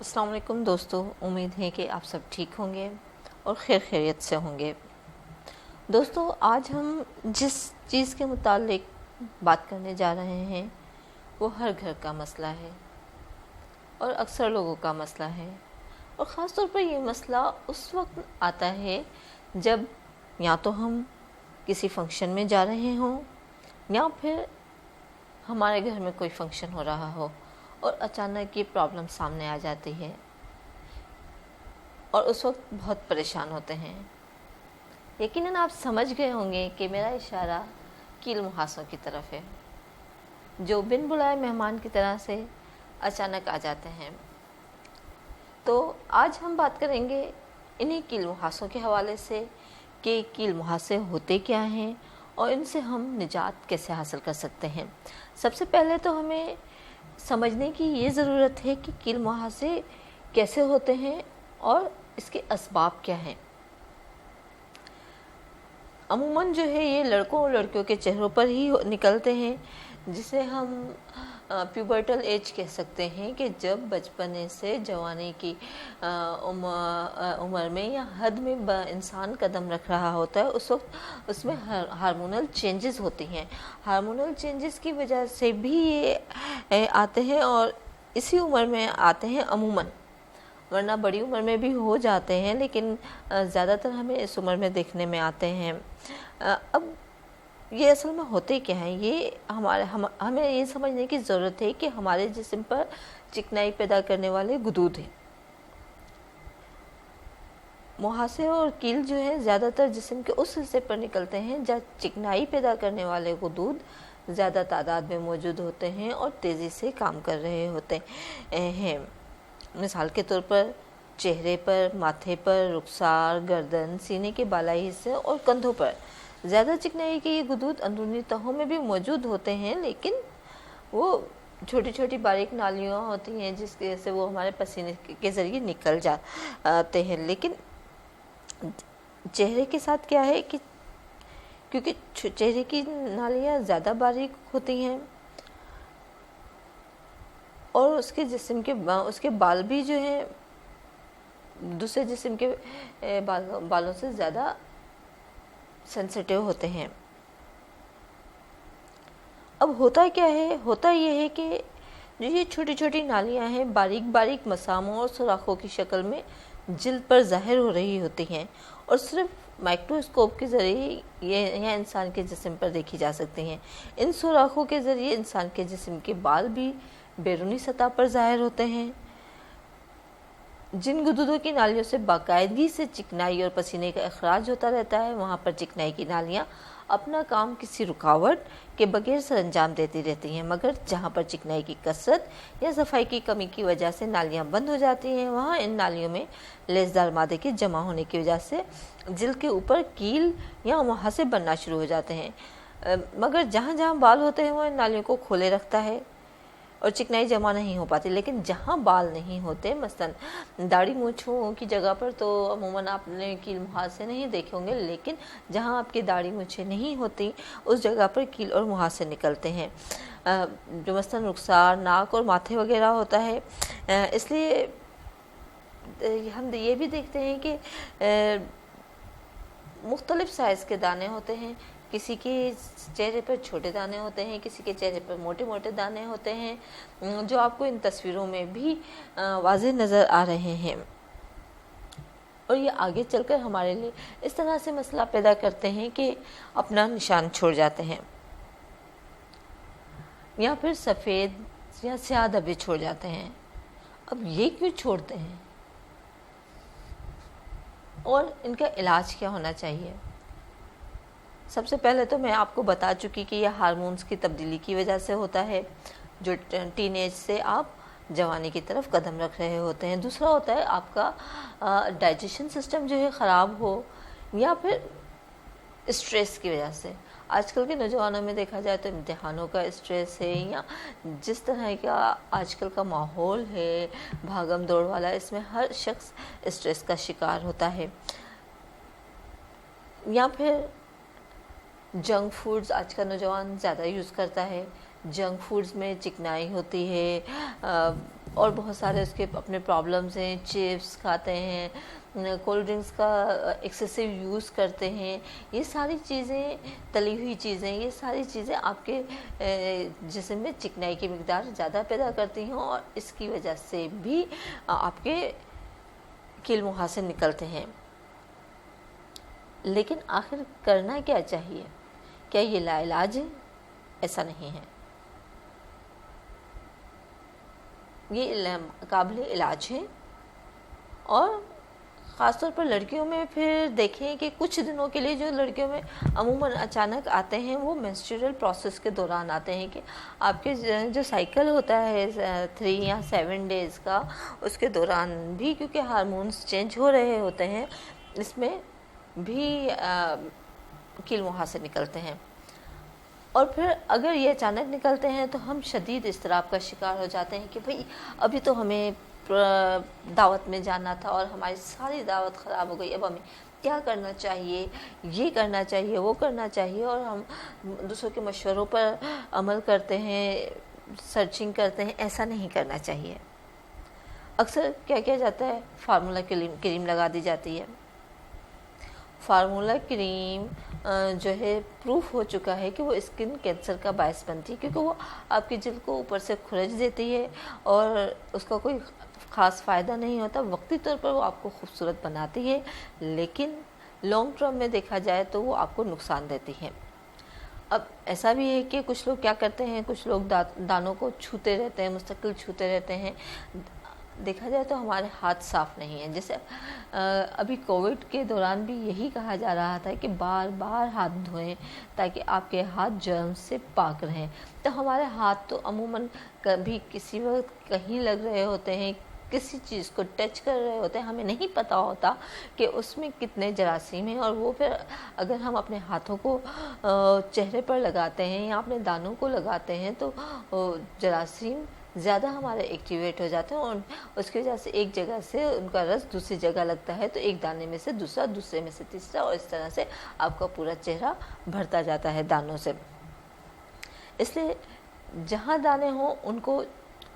السلام علیکم دوستو، امید ہے کہ آپ سب ٹھیک ہوں گے اور خیر خیریت سے ہوں گے۔ دوستو، آج ہم جس چیز کے متعلق بات کرنے جا رہے ہیں وہ ہر گھر کا مسئلہ ہے اور اکثر لوگوں کا مسئلہ ہے، اور خاص طور پر یہ مسئلہ اس وقت آتا ہے جب یا تو ہم کسی فنکشن میں جا رہے ہوں یا پھر ہمارے گھر میں کوئی فنکشن ہو رہا ہو اور اچانک یہ پرابلم سامنے آ جاتی ہے اور اس وقت بہت پریشان ہوتے ہیں۔ یقیناً آپ سمجھ گئے ہوں گے کہ میرا اشارہ کیل محاسوں کی طرف ہے، جو بن بلائے مہمان کی طرح سے اچانک آ جاتے ہیں۔ تو آج ہم بات کریں گے انہی کیل محاسوں کے حوالے سے کہ کیل محاسے ہوتے کیا ہیں اور ان سے ہم نجات کیسے حاصل کر سکتے ہیں۔ سب سے پہلے تو ہمیں سمجھنے کی یہ ضرورت ہے کہ کیل محاسے کیسے ہوتے ہیں اور اس کے اسباب کیا ہیں۔ عموماً جو ہے یہ لڑکوں اور لڑکیوں کے چہروں پر ہی نکلتے ہیں، جسے ہم پیوبرٹل ایج کہہ سکتے ہیں، کہ جب بچپنے سے جوانی کی عمر میں یا حد میں انسان قدم رکھ رہا ہوتا ہے، اس وقت اس میں ہارمونل چینجز ہوتی ہیں۔ ہارمونل چینجز کی وجہ سے بھی یہ آتے ہیں اور اسی عمر میں آتے ہیں عموماً، ورنہ بڑی عمر میں بھی ہو جاتے ہیں، لیکن زیادہ تر ہمیں اس عمر میں دیکھنے میں آتے ہیں۔ اب یہ اصل میں ہوتے کیا ہیں، یہ ہمیں یہ سمجھنے کی ضرورت ہے کہ ہمارے جسم پر چکنائی پیدا کرنے والے غدود ہیں۔ محاسے اور کیل جو ہیں زیادہ تر جسم کے اس حصے پر نکلتے ہیں جہاں چکنائی پیدا کرنے والے غدود زیادہ تعداد میں موجود ہوتے ہیں اور تیزی سے کام کر رہے ہوتے ہیں۔ مثال کے طور پر چہرے پر، ماتھے پر، رخسار، گردن، سینے کے بالائی حصے اور کندھوں پر زیادہ چکنائی کے یہ غدود اندرونی تہوں میں بھی موجود ہوتے ہیں، لیکن وہ چھوٹی چھوٹی باریک نالیاں ہوتی ہیں جس کی وجہ سے وہ ہمارے پسینے کے ذریعے نکل جاتے ہیں۔ لیکن چہرے کے ساتھ کیا ہے کہ کیونکہ چہرے کی نالیاں زیادہ باریک ہوتی ہیں اور اس کے بال بھی جو ہیں دوسرے جسم کے بالوں سے زیادہ سینسیٹیو ہوتے ہیں۔ اب ہوتا کیا ہے؟ ہوتا یہ ہے کہ جو یہ چھوٹی چھوٹی نالیاں ہیں باریک باریک مساموں اور سوراخوں کی شکل میں جلد پر ظاہر ہو رہی ہوتی ہیں اور صرف مائکروسکوپ کے ذریعے یہ انسان کے جسم پر دیکھی جا سکتی ہیں۔ ان سوراخوں کے ذریعے انسان کے جسم کے بال بھی بیرونی سطح پر ظاہر ہوتے ہیں۔ جن غدودوں کی نالیوں سے باقاعدگی سے چکنائی اور پسینے کا اخراج ہوتا رہتا ہے، وہاں پر چکنائی کی نالیاں اپنا کام کسی رکاوٹ کے بغیر سر انجام دیتی رہتی ہیں، مگر جہاں پر چکنائی کی کثرت یا صفائی کی کمی کی وجہ سے نالیاں بند ہو جاتی ہیں، وہاں ان نالیوں میں لیسدار مادے کے جمع ہونے کی وجہ سے جلد کے اوپر کیل یا محاسے بننا شروع ہو جاتے ہیں۔ مگر جہاں جہاں بال ہوتے ہیں وہ ان نالیوں کو کھولے رکھتا ہے اور چکنائی جمع نہیں ہو پاتی، لیکن جہاں بال نہیں ہوتے، مثلاً داڑھی مونچھوں کی جگہ پر تو عموماً آپ نے کیل محاسے نہیں دیکھے ہوں گے، لیکن جہاں آپ کی داڑھی مونچھیں نہیں ہوتی اس جگہ پر کیل اور محاسے نکلتے ہیں، جو مثلاً رخسار، ناک اور ماتھے وغیرہ ہوتا ہے۔ اس لیے ہم یہ بھی دیکھتے ہیں کہ مختلف سائز کے دانے ہوتے ہیں، کسی کے چہرے پر چھوٹے دانے ہوتے ہیں، کسی کے چہرے پر موٹے موٹے دانے ہوتے ہیں، جو آپ کو ان تصویروں میں بھی واضح نظر آ رہے ہیں، اور یہ آگے چل کر ہمارے لیے اس طرح سے مسئلہ پیدا کرتے ہیں کہ اپنا نشان چھوڑ جاتے ہیں یا پھر سفید یا سیاہ دھبے چھوڑ جاتے ہیں۔ اب یہ کیوں چھوڑتے ہیں اور ان کا علاج کیا ہونا چاہیے؟ سب سے پہلے تو میں آپ کو بتا چکی کہ یہ ہارمونز کی تبدیلی کی وجہ سے ہوتا ہے، جو ٹین ایج سے آپ جوانی کی طرف قدم رکھ رہے ہوتے ہیں۔ دوسرا ہوتا ہے آپ کا ڈائجیشن سسٹم جو ہے خراب ہو، یا پھر اسٹریس کی وجہ سے۔ آج کل کے نوجوانوں میں دیکھا جائے تو امتحانوں کا اسٹریس ہے، یا جس طرح کا آج کل کا ماحول ہے بھاگم دوڑ والا، اس میں ہر شخص اسٹریس کا شکار ہوتا ہے۔ یا پھر جنک فوڈز آج کا نوجوان زیادہ یوز کرتا ہے، जंक फूड्स में चिकनाई होती है, और बहुत सारे उसके अपने प्रॉब्लम्स हैं। चिप्स खाते हैं, कोल्ड ड्रिंक्स का एक्सेसिव यूज़ करते हैं, ये सारी चीज़ें, तली हुई चीज़ें, ये सारी चीज़ें आपके जिस्म में चिकनाई की मिकदार ज़्यादा पैदा करती हैं, और इसकी वजह से भी आपके कील मुहासे निकलते हैं। लेकिन आखिर करना क्या चाहिए? क्या ये लाइलाज है? ऐसा नहीं है, ये काबिल इलाज है। और ख़ासतौर पर लड़कियों में फिर देखें कि कुछ दिनों के लिए जो लड़कियों में अमूमन अचानक आते हैं, वो मेंस्ट्रुअल प्रोसेस के दौरान आते हैं, कि आपके जो साइकिल होता है 3 या 7 डेज़ का, उसके दौरान भी क्योंकि हार्मोन्स चेंज हो रहे होते हैं, इसमें भी कील मुहासे निकलते हैं। और फिर अगर ये अचानक निकलते हैं तो हम शदीद इज़्तिराब का शिकार हो जाते हैं कि भाई अभी तो हमें दावत में जाना था और हमारी सारी दावत ख़राब हो गई, अब हमें क्या करना चाहिए? ये करना चाहिए, वो करना चाहिए, और हम दूसरों के मशवरों पर अमल करते हैं, सर्चिंग करते हैं। ऐसा नहीं करना चाहिए। अक्सर क्या किया जाता है, फार्मूला क्रीम लगा दी जाती है। फार्मूला क्रीम जो है प्रूफ हो चुका है कि वो स्किन कैंसर का बायस बनती है, क्योंकि वो आपकी जल्द को ऊपर से खुरच देती है और उसका कोई ख़ास फ़ायदा नहीं होता। वक्ती तौर पर वो आपको खूबसूरत बनाती है, लेकिन लॉन्ग टर्म में देखा जाए तो वो आपको नुकसान देती है। अब ऐसा भी है कि कुछ लोग क्या करते हैं, कुछ लोग दानों को छूते रहते हैं, मुस्तकिल छूते रहते हैं। देखा जाए तो हमारे हाथ साफ़ नहीं हैं। जैसे अभी कोविड के दौरान भी यही कहा जा रहा था कि बार बार हाथ धोएं ताकि आपके हाथ जर्म से पाक रहें। तो हमारे हाथ तो अमूमन कभी किसी वक्त कहीं लग रहे होते हैं, किसी चीज़ को टच कर रहे होते हैं, हमें नहीं पता होता कि उसमें कितने जरासीम हैं, और वो फिर अगर हम अपने हाथों को चेहरे पर लगाते हैं या अपने दानों को लगाते हैं तो जरासीम ज़्यादा हमारे एक्टिवेट हो जाते हैं, और उसकी वजह से एक जगह से उनका रस दूसरी जगह लगता है, तो एक दाने में से दूसरा, दूसरे में से तीसरा, और इस तरह से आपका पूरा चेहरा भरता जाता है दानों से। इसलिए जहाँ दाने हों उनको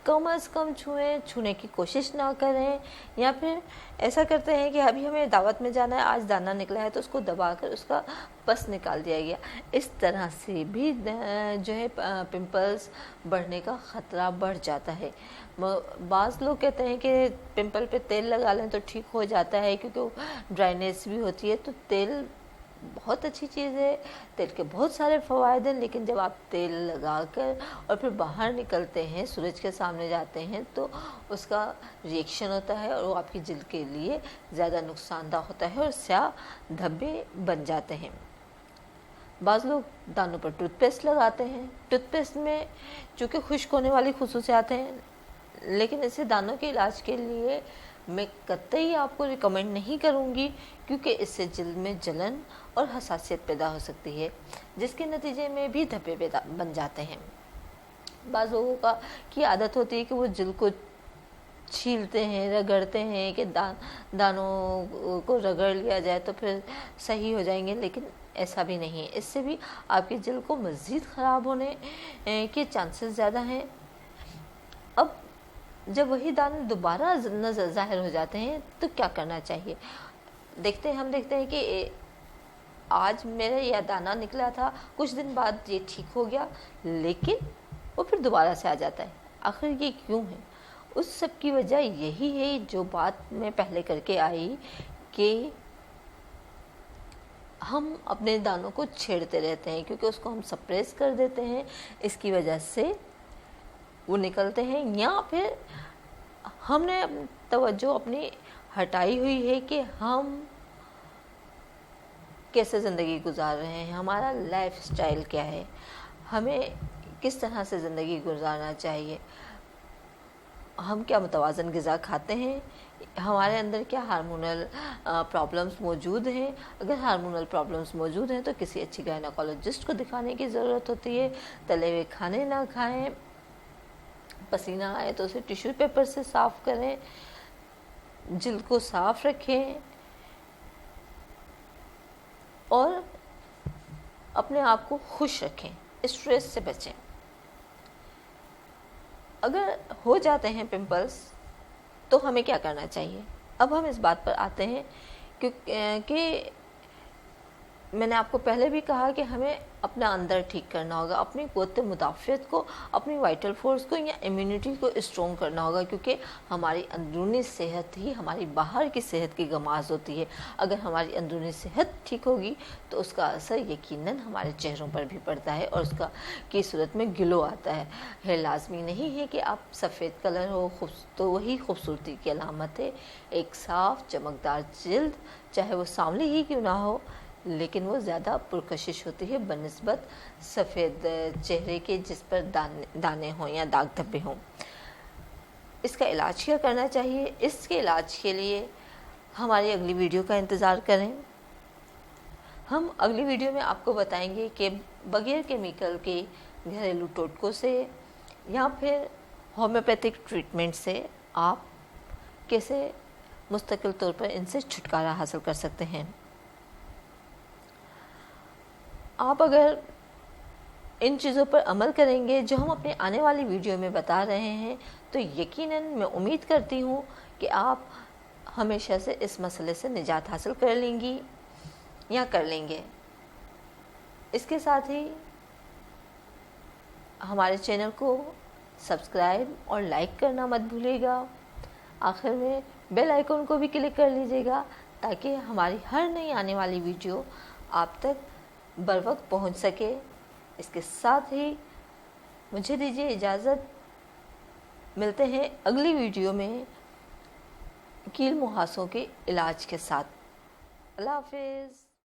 कम अज़ कम छूने की कोशिश ना करें, या फिर ऐसा करते हैं कि अभी हमें दावत में जाना है, आज दाना निकला है तो उसको दबाकर उसका पस निकाल दिया गया। इस तरह से भी जो है पिंपल्स बढ़ने का ख़तरा बढ़ जाता है। बाज़ लोग कहते हैं कि पिंपल पे तेल लगा लें तो ठीक हो जाता है, क्योंकि ड्राइनेस भी होती है। तो तेल बहुत अच्छी चीज़ है, तेल के बहुत सारे फ़वाइद हैं, लेकिन जब आप तेल लगाकर और फिर बाहर निकलते हैं, सूरज के सामने जाते हैं, तो उसका रिएक्शन होता है और वो आपकी जिल्द के लिए ज़्यादा नुकसानदा होता है और स्याह धब्बे बन जाते हैं। बाज़ लोग दानों पर टूथपेस्ट लगाते हैं। टूथपेस्ट में चूँकि खुश्क होने वाली खुसूसियात हैं, लेकिन इसे दानों के इलाज के लिए मैं कतई आपको रिकमेंड नहीं करूँगी, क्योंकि इससे जिल्द में जलन और हसासियत पैदा हो सकती है, जिसके नतीजे में भी धब्बे बन जाते हैं। बाज़ लोगों की आदत होती है कि वो जिल्द को छीलते हैं, रगड़ते हैं कि दानों को रगड़ लिया जाए तो फिर सही हो जाएंगे, लेकिन ऐसा भी नहीं है। इससे भी आपकी जिल्द को मज़ीद ख़राब होने के चांसेस ज़्यादा हैं। अब जब वही दाने दोबारा नज़र ज़ाहिर हो जाते हैं तो क्या करना चाहिए? हम देखते हैं कि आज मेरा यह दाना निकला था, कुछ दिन बाद ये ठीक हो गया, लेकिन वो फिर दोबारा से आ जाता है। आखिर ये क्यों है? उस सब की वजह यही है जो बात मैं पहले करके आई, कि हम अपने दानों को छेड़ते रहते हैं, क्योंकि उसको हम सप्रेस कर देते हैं। इसकी वजह से वो निकलते हैं, या फिर हमने तवज्जो अपनी हटाई हुई है कि हम कैसे ज़िंदगी गुजार रहे हैं, हमारा लाइफ स्टाइल क्या है, हमें किस तरह से ज़िंदगी गुजारना चाहिए, हम क्या मुतवाज़न ग़िज़ा खाते हैं, हमारे अंदर क्या हार्मोनल प्रॉब्लम्स मौजूद हैं। अगर हार्मोनल प्रॉब्लम्स मौजूद हैं तो किसी अच्छी गायनेकोलॉजिस्ट को दिखाने की ज़रूरत होती है। तले हुए खाने ना खाएं, पसीना आए तो उसे टिश्यू पेपर से साफ़ करें, जिल्द को साफ़ रखें और अपने आप को खुश रखें, स्ट्रेस से बचें। अगर हो जाते हैं पिंपल्स तो हमें क्या करना चाहिए। अब हम इस बात पर आते हैं कि मैंने आपको पहले भी कहा कि हमें अपना अंदर ठीक करना होगा, अपनी क़ुव्वत मुदाफ़ियत को, अपनी वाइटल फोर्स को या इम्यूनिटी को स्ट्रॉन्ग करना होगा, क्योंकि हमारी अंदरूनी सेहत ही हमारी बाहर की सेहत की गमाज़ होती है। अगर हमारी अंदरूनी सेहत ठीक होगी तो उसका असर यकीनन हमारे चेहरों पर भी पड़ता है और उसका की सूरत में ग्लो आता है। लाजमी नहीं है कि आप सफ़ेद कलर हो तो वही खूबसूरती की अलामत है। एक साफ़ चमकदार जिल्द, चाहे वो सांवली ही क्यों ना हो, लेकिन वो ज़्यादा पुरकशिश होती है बनिस्बत सफ़ेद चेहरे के जिस पर दाने हों या दाग धब्बे हों। इसका इलाज क्या करना चाहिए? इसके इलाज के लिए हमारी अगली वीडियो का इंतज़ार करें। हम अगली वीडियो में आपको बताएंगे कि बगैर केमिकल के घरेलू टोटकों से या फिर होम्योपैथिक ट्रीटमेंट से आप कैसे मुस्तकिल तौर पर इनसे छुटकारा हासिल कर सकते हैं। आप अगर इन चीज़ों पर अमल करेंगे जो हम अपने आने वाली वीडियो में बता रहे हैं, तो यकीनन मैं उम्मीद करती हूँ कि आप हमेशा से इस मसले से निजात हासिल कर लेंगी या कर लेंगे। इसके साथ ही हमारे चैनल को सब्सक्राइब और लाइक करना मत भूलिएगा। आखिर में बेल आइकन को भी क्लिक कर लीजिएगा ताकि हमारी हर नई आने वाली वीडियो आप तक बर वक्त पहुँच सके। इसके साथ ही मुझे दीजिए इजाज़त। मिलते हैं अगली वीडियो में कील मुहासों के इलाज के साथ। अल्लाह हाफिज़।